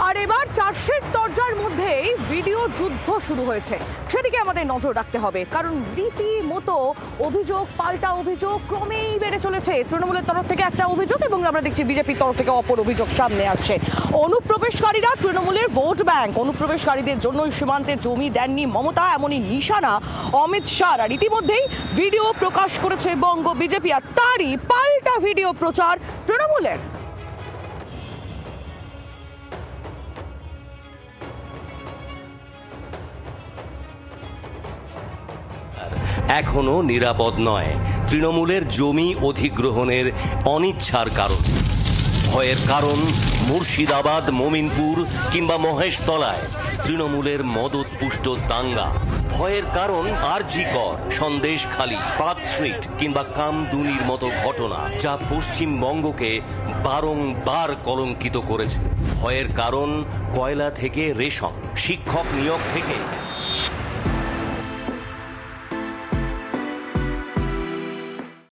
আর এবার চার্জশিট দরজার মধ্যেই ভিডিও যুদ্ধ শুরু হয়েছে, সেদিকে আমাদের নজর রাখতে হবে, কারণ রীতিমতো অভিযোগ পাল্টা অভিযোগ ক্রমেই বেড়ে চলেছে। তৃণমূলের তরফ থেকে একটা অভিযোগ এবং আমরা দেখছি বিজেপির তরফ থেকে অপর অভিযোগ সামনে আসছে। অনুপ্রবেশকারীরা তৃণমূলের ভোট ব্যাংক, অনুপ্রবেশকারীদের জন্যই সীমান্তের জমি দেননি মমতা, এমনই নিশানা অমিত শাহ। আর ইতিমধ্যেই ভিডিও প্রকাশ করেছে বঙ্গ বিজেপি, আর তারই পাল্টা ভিডিও প্রচার তৃণমূলের। এখনো নিরাপদ নয় তৃণমূলের জমি অধিগ্রহণের অনিচ্ছার কারণ। ভয়ের কারণ মুর্শিদাবাদ, মমিনপুর কিংবা মহেশতলায় তৃণমূলের মদতপুষ্ট দাঙ্গা। ভয়ের কারণ আরজিকর, সন্দেশখালী, পার্ক স্ট্রিট কিংবা কামদুনির মতো ঘটনা, যা পশ্চিমবঙ্গকে বারংবার কলঙ্কিত করেছে। ভয়ের কারণ কয়লা থেকে রেশম, শিক্ষক নিয়োগ থেকে